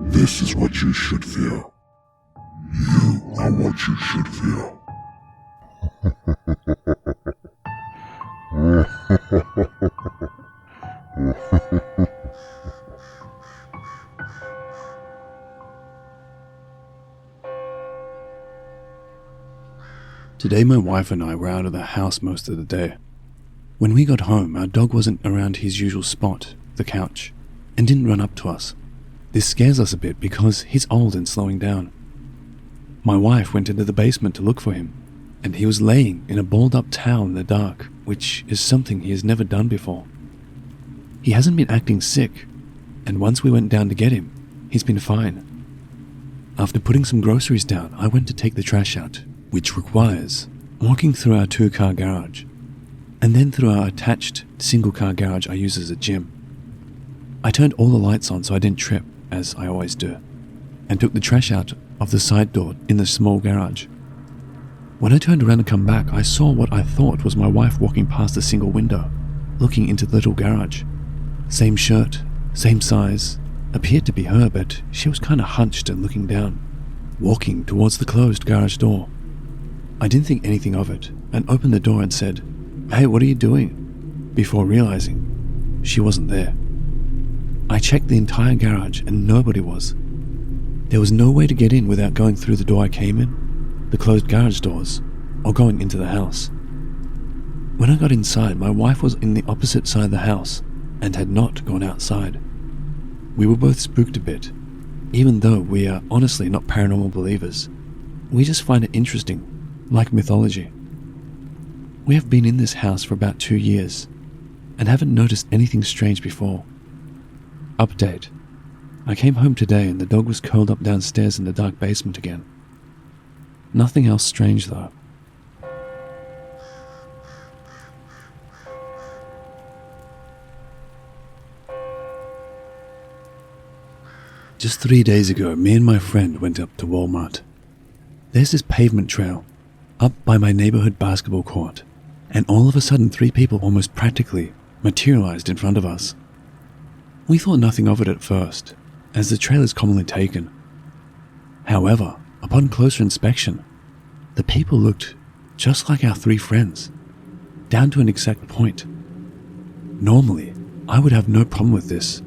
This is what you should feel. You are what you should feel. Today my wife and I were out of the house most of the day. When we got home, our dog wasn't around his usual spot, the couch, and didn't run up to us. This scares us a bit because he's old and slowing down. My wife went into the basement to look for him, and he was laying in a balled up towel in the dark, which is something he has never done before. He hasn't been acting sick, and once we went down to get him, he's been fine. After putting some groceries down, I went to take the trash out, which requires walking through our 2-car garage, and then through our attached single-car garage I use as a gym. I turned all the lights on so I didn't trip, as I always do, and took the trash out of the side door in the small garage. When I turned around to come back, I saw what I thought was my wife walking past the single window, looking into the little garage. Same shirt, same size, appeared to be her, but she was kind of hunched and looking down, walking towards the closed garage door. I didn't think anything of it, and opened the door and said, "Hey, what are you doing?" before realizing she wasn't there. I checked the entire garage and nobody was. There was no way to get in without going through the door I came in, the closed garage doors, or going into the house. When I got inside, my wife was in the opposite side of the house and had not gone outside. We were both spooked a bit, even though we are honestly not paranormal believers. We just find it interesting, like mythology. We have been in this house for about 2 years and haven't noticed anything strange before. Update. I came home today and the dog was curled up downstairs in the dark basement again. Nothing else strange though. Just 3 days ago, me and my friend went up to Walmart. There's this pavement trail up by my neighborhood basketball court, and all of a sudden 3 people almost practically materialized in front of us. We thought nothing of it at first, as the trail is commonly taken. However, upon closer inspection, the people looked just like our 3 friends, down to an exact point. Normally, I would have no problem with this.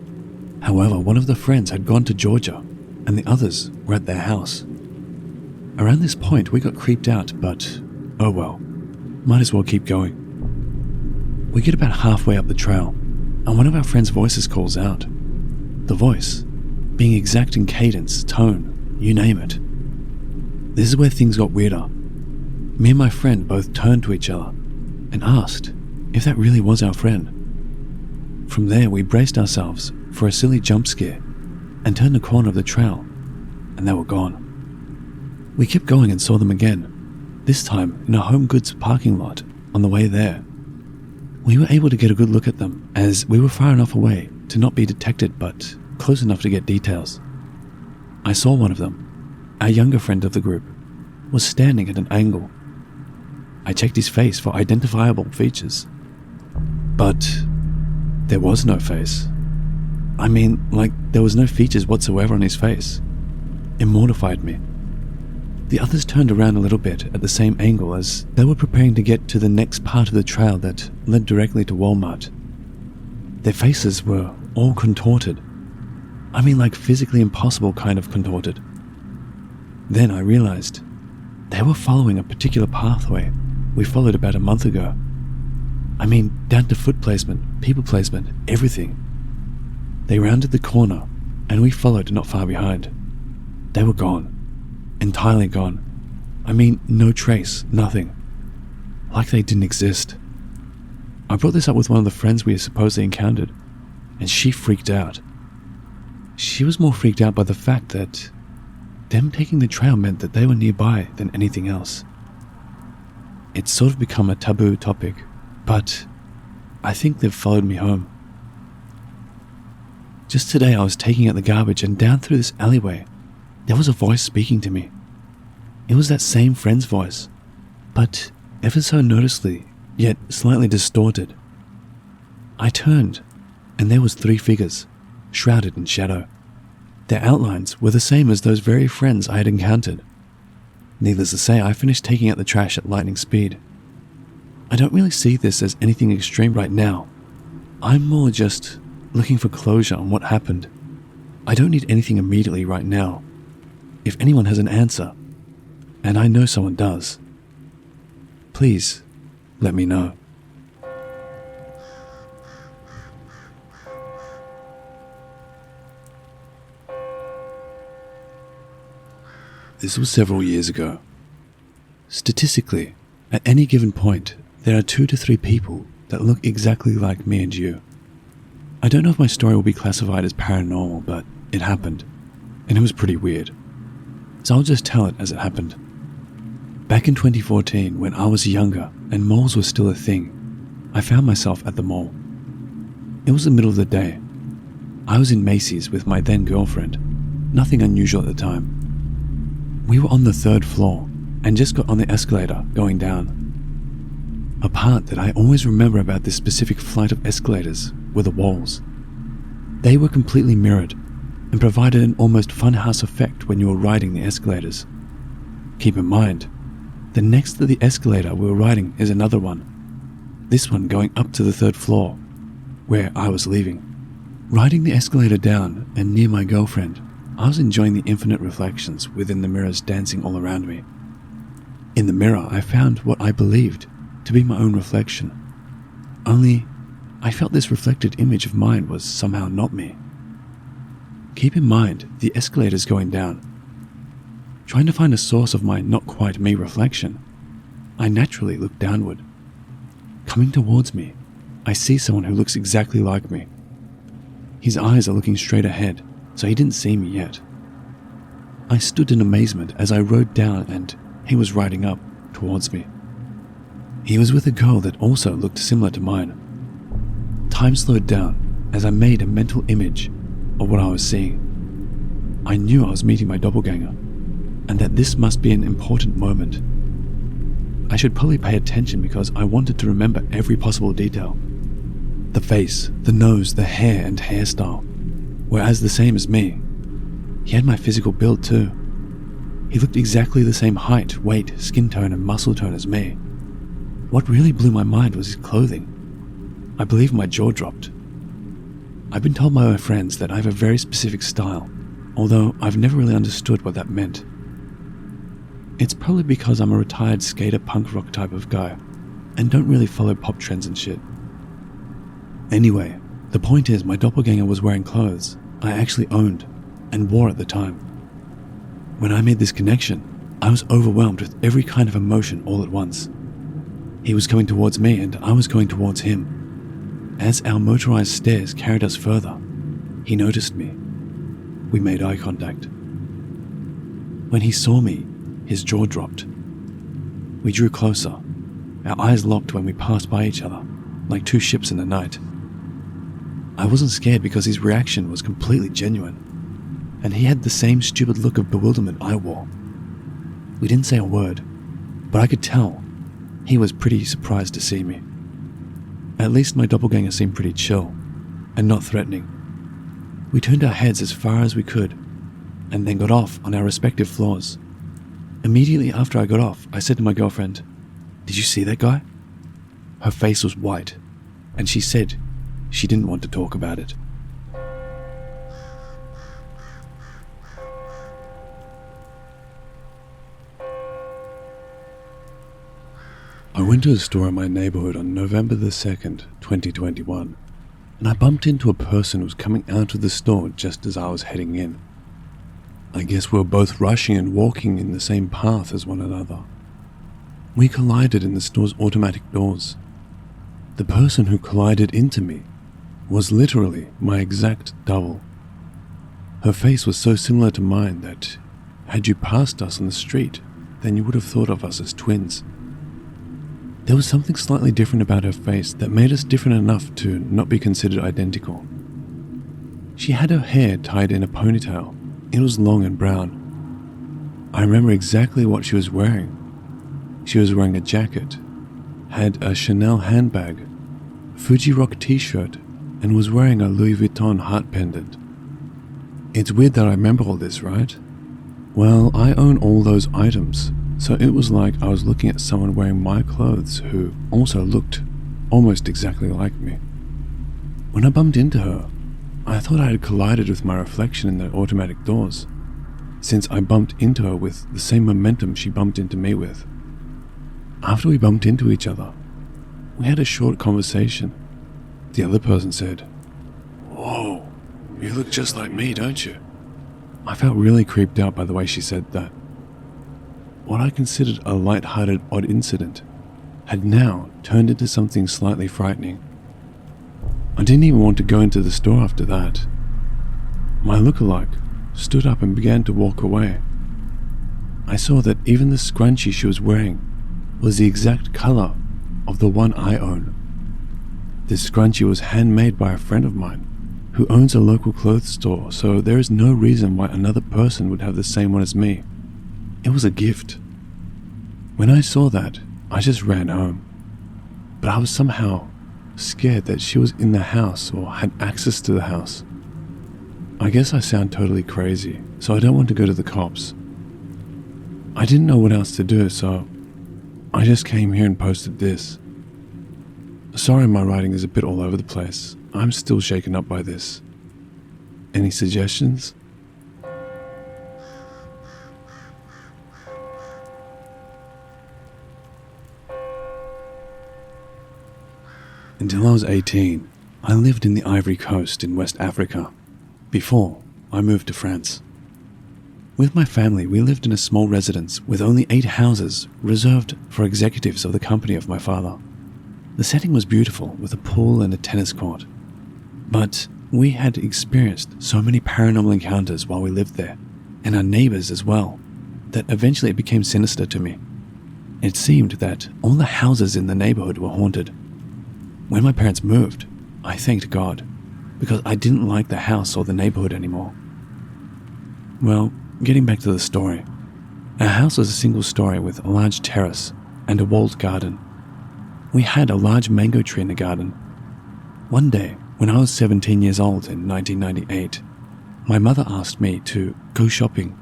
However, one of the friends had gone to Georgia, and the others were at their house. Around this point, we got creeped out, but oh well, might as well keep going. We get about halfway up the trail, and one of our friends' voices calls out. The voice being exact in cadence, tone, you name it. This is where things got weirder. Me and my friend both turned to each other and asked if that really was our friend. From there, we braced ourselves for a silly jump scare and turned the corner of the trail, and they were gone. We kept going and saw them again, this time in a home goods parking lot on the way there. We were able to get a good look at them, as we were far enough away to not be detected but close enough to get details. I saw one of them, our younger friend of the group, was standing at an angle. I checked his face for identifiable features, but there was no face. I mean, like, there was no features whatsoever on his face. It mortified me. The others turned around a little bit at the same angle as they were preparing to get to the next part of the trail that led directly to Walmart. Their faces were all contorted. I mean, like physically impossible kind of contorted. Then I realized they were following a particular pathway we followed about a month ago. I mean, down to foot placement, people placement, everything. They rounded the corner, and we followed not far behind. They were gone. Entirely gone. I mean, no trace, nothing. Like they didn't exist. I brought this up with one of the friends we supposedly encountered, and she freaked out. She was more freaked out by the fact that them taking the trail meant that they were nearby than anything else. It's sort of become a taboo topic, but I think they've followed me home. Just today I was taking out the garbage, and down through this alleyway, there was a voice speaking to me. It was that same friend's voice, but ever so noticeably, yet slightly distorted. I turned, and there was 3 figures, shrouded in shadow. Their outlines were the same as those very friends I had encountered. Needless to say, I finished taking out the trash at lightning speed. I don't really see this as anything extreme right now. I'm more just looking for closure on what happened. I don't need anything immediately right now. If anyone has an answer, and I know someone does, please let me know. This was several years ago. Statistically, at any given point, there are 2 to 3 people that look exactly like me and you. I don't know if my story will be classified as paranormal, but it happened, and it was pretty weird. So I'll just tell it as it happened. Back in 2014, when I was younger and malls were still a thing, I found myself at the mall. It was the middle of the day. I was in Macy's with my then girlfriend, nothing unusual at the time. We were on the 3rd floor and just got on the escalator going down. A part that I always remember about this specific flight of escalators were the walls. They were completely mirrored and provided an almost funhouse effect when you were riding the escalators. Keep in mind, the next to the escalator we were riding is another one, this one going up to the 3rd floor, where I was leaving. Riding the escalator down and near my girlfriend, I was enjoying the infinite reflections within the mirrors dancing all around me. In the mirror, I found what I believed to be my own reflection. Only, I felt this reflected image of mine was somehow not me. Keep in mind the escalators going down. Trying to find a source of my not quite me reflection, I naturally looked downward. Coming towards me, I see someone who looks exactly like me. His eyes are looking straight ahead, so he didn't see me yet. I stood in amazement as I rode down and he was riding up towards me. He was with a girl that also looked similar to mine. Time slowed down as I made a mental image of what I was seeing. I knew I was meeting my doppelganger, and that this must be an important moment. I should probably pay attention because I wanted to remember every possible detail. The face, the nose, the hair and hairstyle were as the same as me. He had my physical build too. He looked exactly the same height, weight, skin tone and muscle tone as me. What really blew my mind was his clothing. I believe my jaw dropped. I've been told by my friends that I have a very specific style, although I've never really understood what that meant. It's probably because I'm a retired skater punk rock type of guy, and don't really follow pop trends and shit. Anyway, the point is my doppelganger was wearing clothes I actually owned and wore at the time. When I made this connection, I was overwhelmed with every kind of emotion all at once. He was coming towards me and I was going towards him. As our motorized stairs carried us further, he noticed me. We made eye contact. When he saw me, his jaw dropped. We drew closer. Our eyes locked when we passed by each other, like 2 ships in the night. I wasn't scared because his reaction was completely genuine, and he had the same stupid look of bewilderment I wore. We didn't say a word, but I could tell he was pretty surprised to see me. At least my doppelganger seemed pretty chill and not threatening. We turned our heads as far as we could, and then got off on our respective floors. Immediately after I got off, I said to my girlfriend, "Did you see that guy?" Her face was white, and she said she didn't want to talk about it. I went to a store in my neighborhood on November the 2nd, 2021, and I bumped into a person who was coming out of the store just as I was heading in. I guess we were both rushing and walking in the same path as one another. We collided in the store's automatic doors. The person who collided into me was literally my exact double. Her face was so similar to mine that, had you passed us on the street, then you would have thought of us as twins. There was something slightly different about her face that made us different enough to not be considered identical. She had her hair tied in a ponytail. It was long and brown. I remember exactly what she was wearing. She was wearing a jacket, had a Chanel handbag, Fuji Rock t-shirt, and was wearing a Louis Vuitton heart pendant. It's weird that I remember all this, right? Well, I own all those items, so it was like I was looking at someone wearing my clothes who also looked almost exactly like me. When I bumped into her, I thought I had collided with my reflection in the automatic doors, since I bumped into her with the same momentum she bumped into me with. After we bumped into each other, we had a short conversation. The other person said, "Whoa, you look just like me, don't you?" I felt really creeped out by the way she said that. What I considered a light-hearted odd incident had now turned into something slightly frightening. I didn't even want to go into the store after that. My lookalike stood up and began to walk away. I saw that even the scrunchie she was wearing was the exact color of the one I own. This scrunchie was handmade by a friend of mine who owns a local clothes store, so there is no reason why another person would have the same one as me. It was a gift. When I saw that, I just ran home. But I was somehow scared that she was in the house or had access to the house. I guess I sound totally crazy, so I don't want to go to the cops. I didn't know what else to do, so I just came here and posted this. Sorry my writing is a bit all over the place. I'm still shaken up by this. Any suggestions? Until I was 18, I lived in the Ivory Coast in West Africa, before I moved to France. With my family, we lived in a small residence with only 8 houses reserved for executives of the company of my father. The setting was beautiful, with a pool and a tennis court. But we had experienced so many paranormal encounters while we lived there, and our neighbors as well, that eventually it became sinister to me. It seemed that all the houses in the neighborhood were haunted. When my parents moved, I thanked God, because I didn't like the house or the neighborhood anymore. Well, getting back to the story. Our house was a single story with a large terrace and a walled garden. We had a large mango tree in the garden. One day, when I was 17 years old in 1998, my mother asked me to go shopping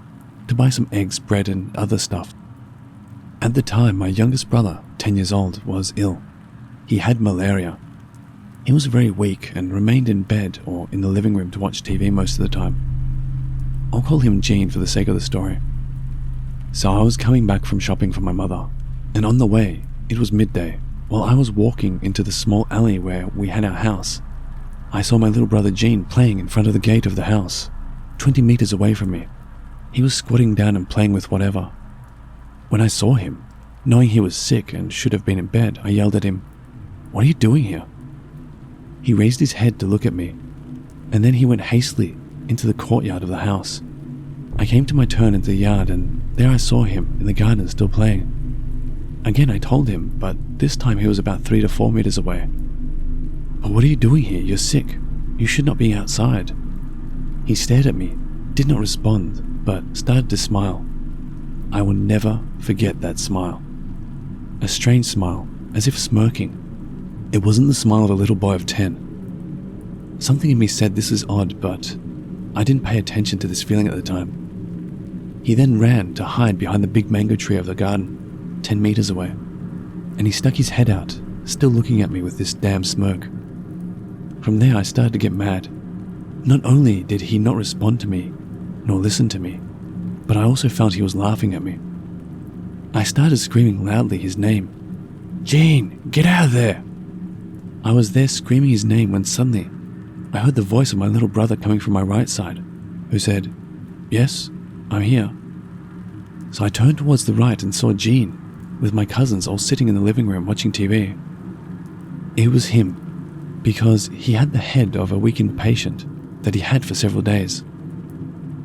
to buy some eggs, bread, and other stuff. At the time, my youngest brother, 10 years old, was ill. He had malaria. He was very weak and remained in bed or in the living room to watch TV most of the time. I'll call him Gene for the sake of the story. So I was coming back from shopping for my mother, and on the way, it was midday. While I was walking into the small alley where we had our house, I saw my little brother Gene playing in front of the gate of the house, 20 meters away from me. He was squatting down and playing with whatever. When I saw him, knowing he was sick and should have been in bed, I yelled at him, "What are you doing here?" He raised his head to look at me, and then he went hastily into the courtyard of the house. I came to my turn into the yard, and there I saw him in the garden still playing. Again I told him, but this time he was about 3 to 4 meters away. "But what are you doing here? You're sick. You should not be outside." He stared at me, did not respond, but started to smile. I will never forget that smile. A strange smile, as if smirking. It wasn't the smile of a little boy of 10. Something in me said this is odd, but I didn't pay attention to this feeling at the time. He then ran to hide behind the big mango tree of the garden, 10 meters away, and he stuck his head out, still looking at me with this damn smirk. From there I started to get mad. Not only did he not respond to me, nor listen to me, but I also felt he was laughing at me. I started screaming loudly his name. "Gene, get out of there!" I was there screaming his name when suddenly I heard the voice of my little brother coming from my right side, who said, "Yes, I'm here." So I turned towards the right and saw Gene, with my cousins all sitting in the living room watching TV. It was him, because he had the head of a weakened patient that he had for several days.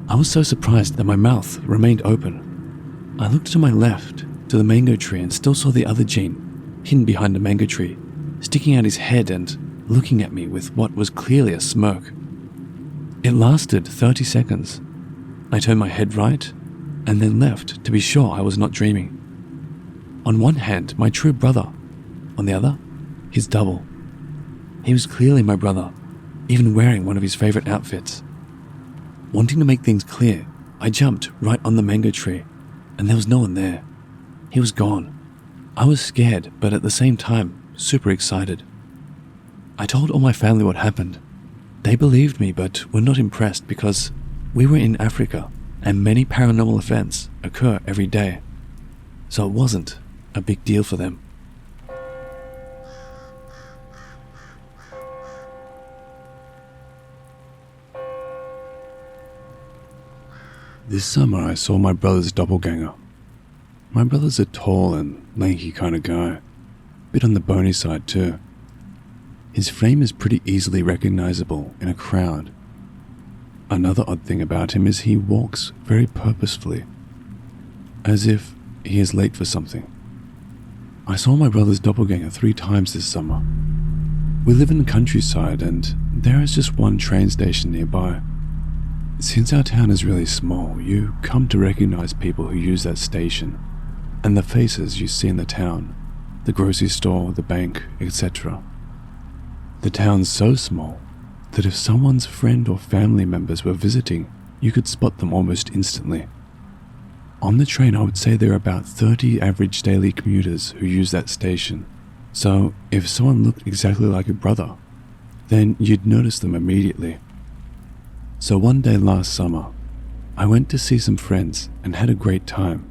I was so surprised that my mouth remained open. I looked to my left, to the mango tree, and still saw the other Gene, hidden behind the mango tree, sticking out his head and looking at me with what was clearly a smirk. It lasted 30 seconds. I turned my head right, and then left to be sure I was not dreaming. On one hand, my true brother. On the other, his double. He was clearly my brother, even wearing one of his favorite outfits. Wanting to make things clear, I jumped right on the mango tree, and there was no one there. He was gone. I was scared, but at the same time, super excited. I told all my family what happened. They believed me, but were not impressed because we were in Africa, and many paranormal events occur every day. So it wasn't a big deal for them. This summer I saw my brother's doppelganger. My brother's a tall and lanky kind of guy, bit on the bony side too. His frame is pretty easily recognizable in a crowd. Another odd thing about him is he walks very purposefully, as if he is late for something. I saw my brother's doppelganger 3 times this summer. We live in the countryside and there is just one train station nearby. Since our town is really small, you come to recognize people who use that station, and the faces you see in the town, the grocery store, the bank, etc. The town's so small that if someone's friend or family members were visiting, you could spot them almost instantly. On the train, I would say there are about 30 average daily commuters who use that station, so if someone looked exactly like your brother, then you'd notice them immediately. So one day last summer, I went to see some friends and had a great time.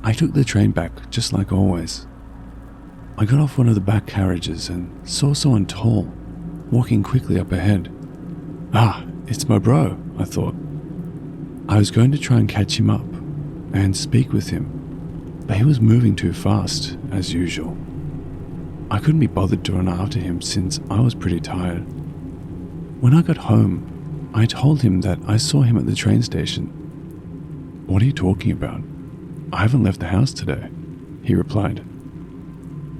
I took the train back just like always. I got off one of the back carriages and saw someone tall walking quickly up ahead. Ah, it's my bro, I thought. I was going to try and catch him up and speak with him, but he was moving too fast, as usual. I couldn't be bothered to run after him since I was pretty tired. When I got home, I told him that I saw him at the train station. "What are you talking about? I haven't left the house today," he replied.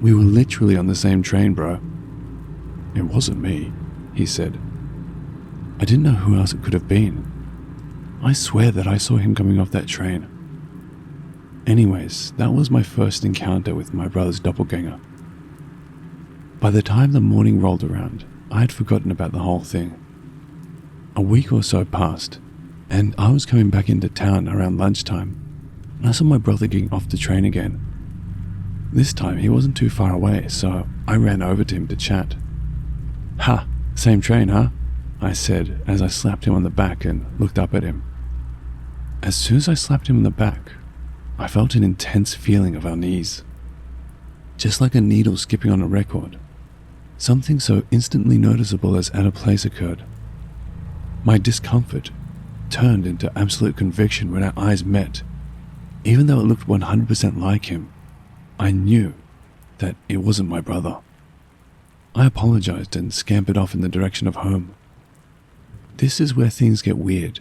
"We were literally on the same train, bro." "It wasn't me," he said. I didn't know who else it could have been. I swear that I saw him coming off that train. Anyways, that was my first encounter with my brother's doppelganger. By the time the morning rolled around, I had forgotten about the whole thing. A week or so passed, and I was coming back into town around lunchtime, and I saw my brother getting off the train again. This time he wasn't too far away, so I ran over to him to chat. "Ha, same train, huh?" I said as I slapped him on the back and looked up at him. As soon as I slapped him on the back, I felt an intense feeling of unease. Just like a needle skipping on a record. Something so instantly noticeable as out of place occurred. My discomfort turned into absolute conviction when our eyes met. Even though it looked 100% like him, I knew that it wasn't my brother. I apologized and scampered off in the direction of home. This is where things get weird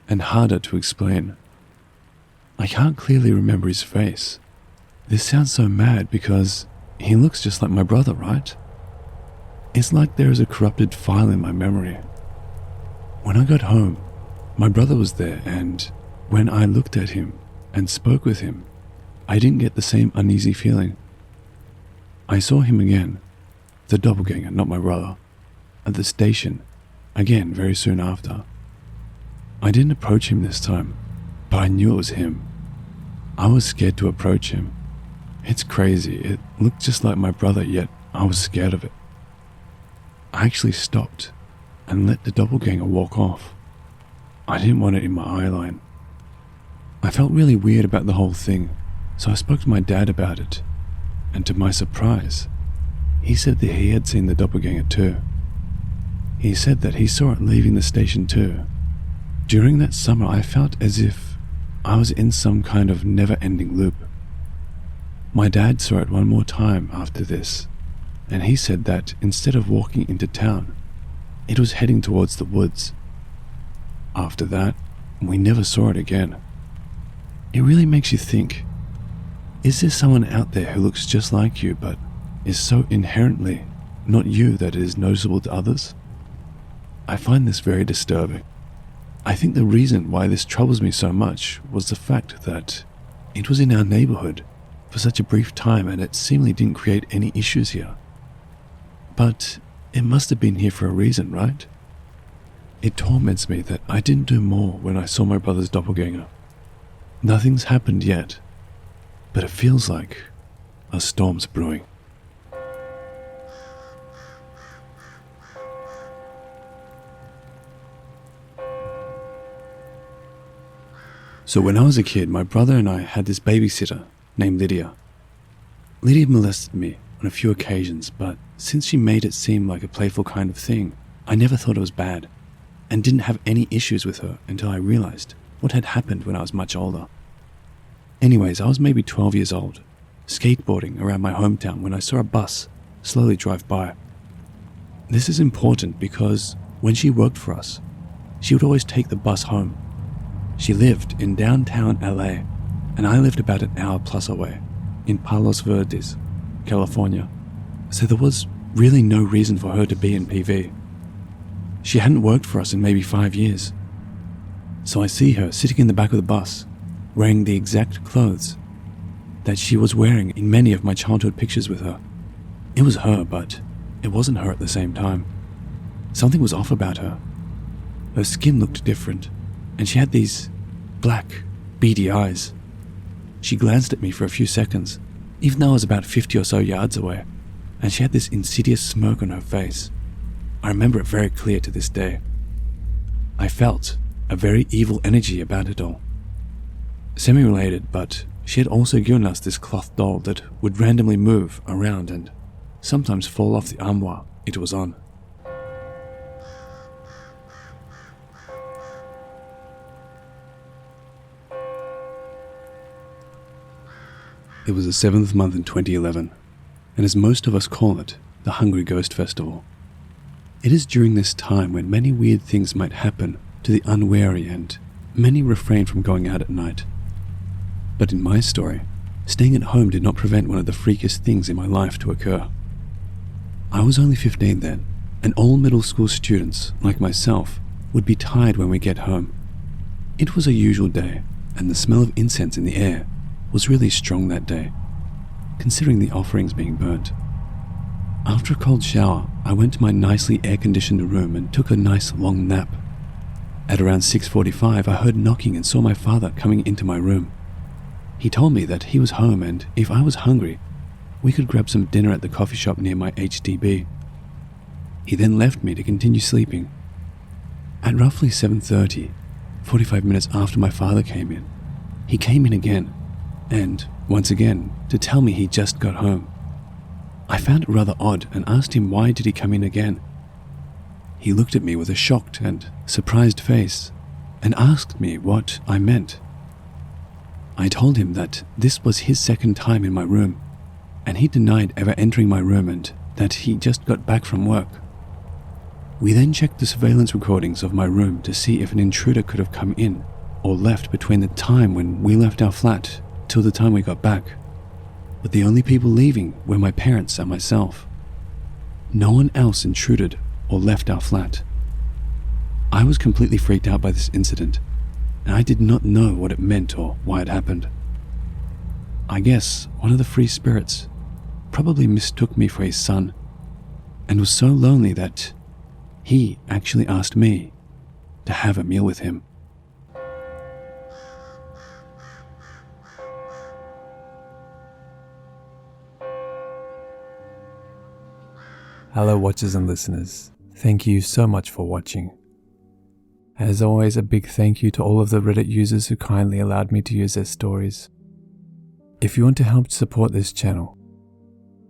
and harder to explain. I can't clearly remember his face. This sounds so mad because he looks just like my brother, right? It's like there is a corrupted file in my memory. When I got home, my brother was there, and when I looked at him and spoke with him, I didn't get the same uneasy feeling. I saw him again, the doppelganger, not my brother, at the station, again very soon after. I didn't approach him this time, but I knew it was him. I was scared to approach him. It's crazy, it looked just like my brother, yet I was scared of it. I actually stopped and let the doppelganger walk off. I didn't want it in my eyeline. I felt really weird about the whole thing, so I spoke to my dad about it, and to my surprise, he said that he had seen the doppelganger too. He said that he saw it leaving the station too. During that summer, I felt as if I was in some kind of never-ending loop. My dad saw it one more time after this, and he said that instead of walking into town, it was heading towards the woods. After that, we never saw it again. It really makes you think, is there someone out there who looks just like you but is so inherently not you that it is noticeable to others? I find this very disturbing. I think the reason why this troubles me so much was the fact that it was in our neighborhood for such a brief time and it seemingly didn't create any issues here. But it must have been here for a reason, right? It torments me that I didn't do more when I saw my brother's doppelganger. Nothing's happened yet, but it feels like a storm's brewing. So when I was a kid, my brother and I had this babysitter named Lydia. Lydia molested me on a few occasions, but since she made it seem like a playful kind of thing, I never thought it was bad, and didn't have any issues with her until I realized what had happened when I was much older. Anyways, I was maybe 12 years old, skateboarding around my hometown when I saw a bus slowly drive by. This is important because when she worked for us, she would always take the bus home. She lived in downtown LA, and I lived about an hour plus away, in Palos Verdes, California, so there was really no reason for her to be in PV. She hadn't worked for us in maybe 5 years. So I see her sitting in the back of the bus, wearing the exact clothes that she was wearing in many of my childhood pictures with her. It was her, but it wasn't her at the same time. Something was off about her. Her skin looked different, and she had these black, beady eyes. She glanced at me for a few seconds, even though I was about 50 or so yards away, and she had this insidious smirk on her face. I remember it very clear to this day. I felt a very evil energy about it all. Semi-related, but she had also given us this cloth doll that would randomly move around and sometimes fall off the armoire it was on. It was the 7th month in 2011, and as most of us call it, the Hungry Ghost Festival. It is during this time when many weird things might happen to the unwary and many refrain from going out at night. But in my story, staying at home did not prevent one of the freakiest things in my life to occur. I was only 15 then, and all middle school students, like myself, would be tired when we get home. It was a usual day, and the smell of incense in the air was really strong that day, considering the offerings being burnt. After a cold shower, I went to my nicely air-conditioned room and took a nice long nap. At around 6:45, I heard knocking and saw my father coming into my room. He told me that he was home and if I was hungry, we could grab some dinner at the coffee shop near my HDB. He then left me to continue sleeping. At roughly 7:30, 45 minutes after my father came in, he came in again, and once again to tell me he just got home. I found it rather odd and asked him why did he come in again. He looked at me with a shocked and surprised face and asked me what I meant. I told him that this was his second time in my room, and he denied ever entering my room and that he just got back from work. We then checked the surveillance recordings of my room to see if an intruder could have come in or left between the time when we left our flat till the time we got back. But the only people leaving were my parents and myself. No one else intruded or left our flat. I was completely freaked out by this incident, and I did not know what it meant or why it happened. I guess one of the free spirits probably mistook me for his son, and was so lonely that he actually asked me to have a meal with him. Hello watchers and listeners, thank you so much for watching. As always, a big thank you to all of the Reddit users who kindly allowed me to use their stories. If you want to help support this channel,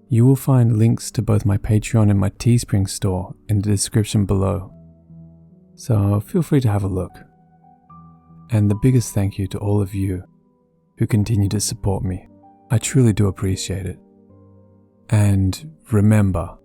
you will find links to both my Patreon and my Teespring store in the description below, so feel free to have a look. And the biggest thank you to all of you who continue to support me. I truly do appreciate it. And remember,